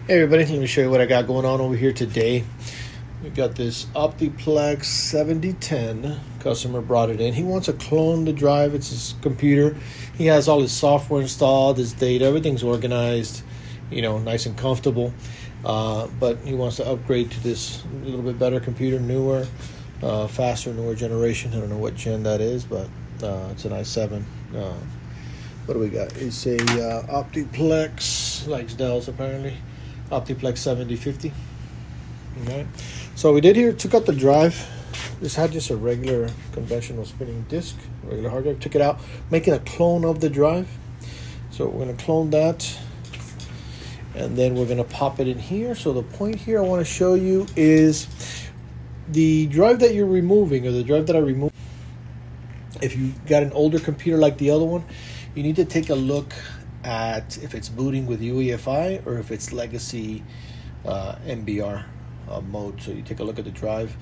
Hey everybody, let me show you what I got going on over here today. We got this Optiplex 7010. Customer brought it in. He wants to clone the drive. It's his computer. He has all his software installed, his data, everything's organized, nice and comfortable. But he wants to upgrade to this little bit better computer, newer, faster, newer generation. I don't know what gen that is, but it's an i7. What do we got? It's a Optiplex, likes Dell's apparently. Optiplex 7050. Okay. So we did here, took out the drive. This had just a regular conventional spinning disk, regular hard drive. Took it out, making a clone of the drive. So we're going to clone that. And then we're going to pop it in here. So the point here I want to show you is the drive that you're removing, or the drive that I removed. If you got an older computer like the other one, you need to take a look at if it's booting with UEFI or if it's legacy MBR mode. So you take a look at the drive.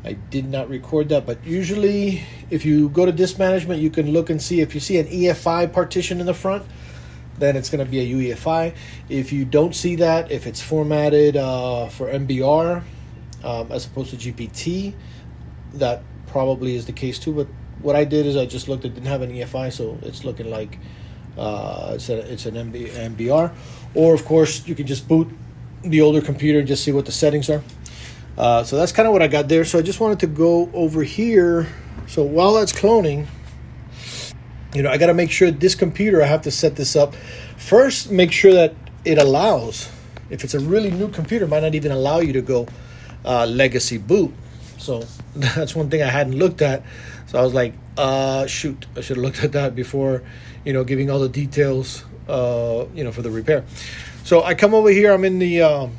I did not record that, but usually if you go to disk management, you can look and see if you see an EFI partition in the front, then it's going to be a UEFI. If you don't see that, if it's formatted for MBR as opposed to GPT, that probably is the case too. But what I did is I just looked, it didn't have an EFI, so it's looking like it's an MBR. Or of course you can just boot the older computer and just see what the settings are. So that's kind of what I got there. So I just wanted to go over here. So while that's cloning, I got to make sure this computer, I have to set this up first, make sure that it allows, if it's a really new computer, it might not even allow you to go legacy boot. So that's one thing I hadn't looked at. So I was like, shoot, I should have looked at that before, giving all the details, for the repair. So I come over here, I'm in the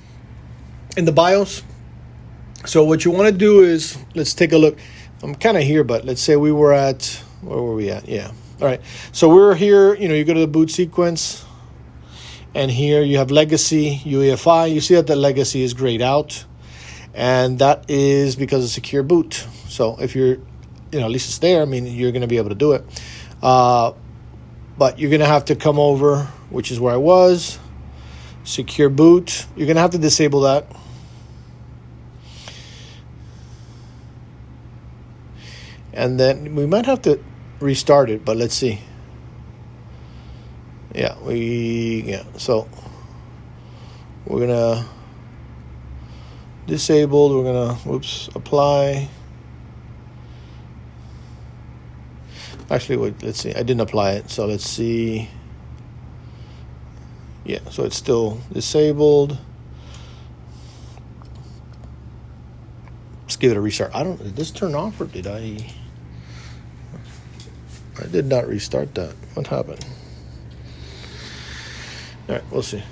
BIOS. So what you want to do is, let's take a look. I'm kind of here, but let's say we were at, where were we at? Yeah. All right. So we're here, you go to the boot sequence, and here you have legacy, UEFI. You see that the legacy is grayed out, and that is because of secure boot. So if you're, at least it's there, you're going to be able to do it. But you're going to have to come over, which is where I was, secure boot. You're going to have to disable that. And then we might have to restart it, but let's see. So we're going to disabled, we're going to, apply. Actually, wait, let's see. I didn't apply it, so let's see. Yeah, so it's still disabled. Let's give it a restart. Did this turn off or did I did not restart that. What happened? All right, we'll see.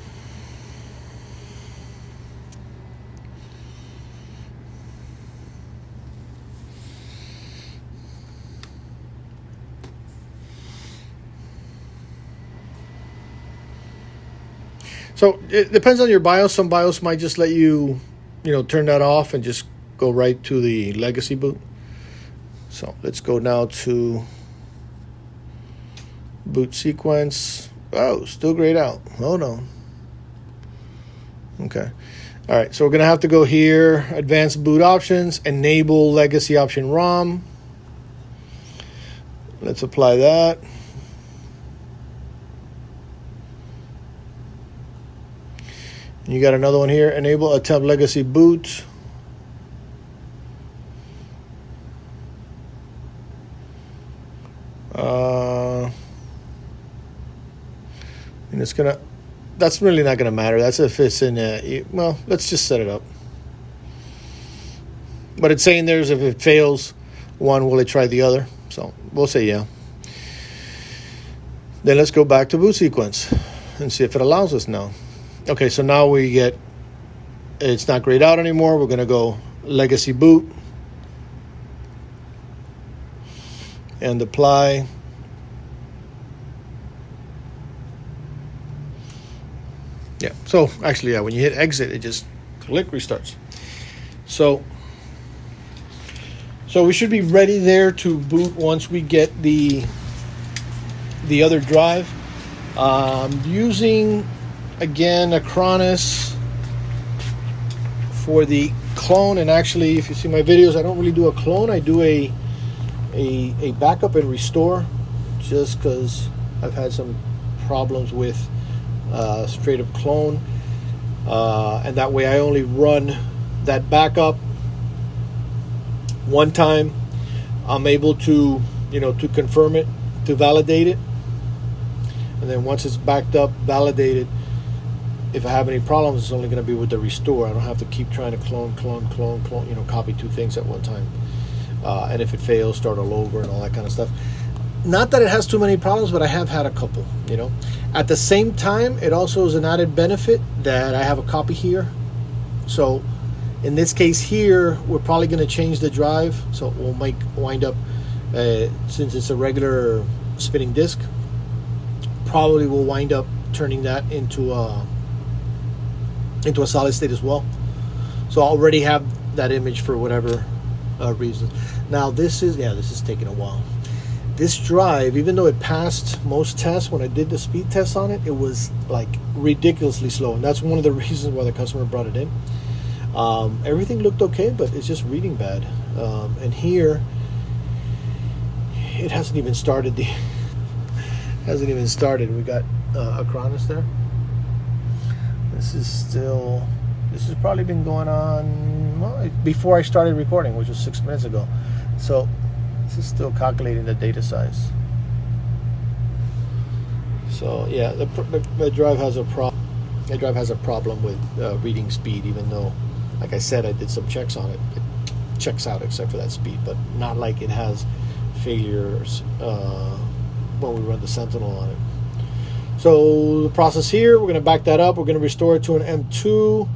So it depends on your BIOS. Some BIOS might just let you, turn that off and just go right to the legacy boot. So let's go now to boot sequence. Oh, still grayed out. Hold on. Okay. All right. So we're going to have to go here, advanced boot options, enable legacy option ROM. Let's apply that. You got another one here, enable attempt legacy boot. And it's gonna, that's really not gonna matter. That's if it's in well, let's just set it up. But it's saying there's, if it fails one, will it try the other? So we'll say yeah. Then let's go back to boot sequence and see if it allows us now. Okay, so now we get, it's not grayed out anymore. We're going to go legacy boot and apply. Yeah, so actually, when you hit exit, it just click restarts. So we should be ready there to boot once we get the other drive. Using again Acronis for the clone. And actually, if you see my videos, I don't really do a clone. I do a backup and restore, just because I've had some problems with straight up clone, and that way I only run that backup one time. I'm able to, to confirm it, to validate it, and then once it's backed up, validated, if I have any problems, it's only going to be with the restore. I don't have to keep trying to clone, copy two things at one time. And if it fails, start all over and all that kind of stuff. Not that it has too many problems, but I have had a couple, At the same time, it also is an added benefit that I have a copy here. So in this case here, we're probably going to change the drive. So we'll wind up, since it's a regular spinning disc, probably we'll wind up turning that into a solid state as well. So I already have that image for whatever reasons. Now this is taking a while. This drive, even though it passed most tests, when I did the speed test on it, it was like ridiculously slow, and that's one of the reasons why the customer brought it in. Everything looked okay, but it's just reading bad. And here, it hasn't even started. We got Acronis there. This has probably been going on before I started recording, which was 6 minutes ago. So this is still calculating the data size. So yeah, the drive has a problem. The drive has a problem with reading speed, even though, like I said, I did some checks on it. It checks out except for that speed, but not like it has failures when we run the Sentinel on it. So the process here, we're going to back that up. We're going to restore it to an M2.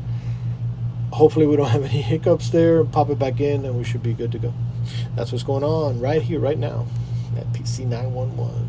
Hopefully we don't have any hiccups there. Pop it back in, and we should be good to go. That's what's going on right here, right now at PC 911.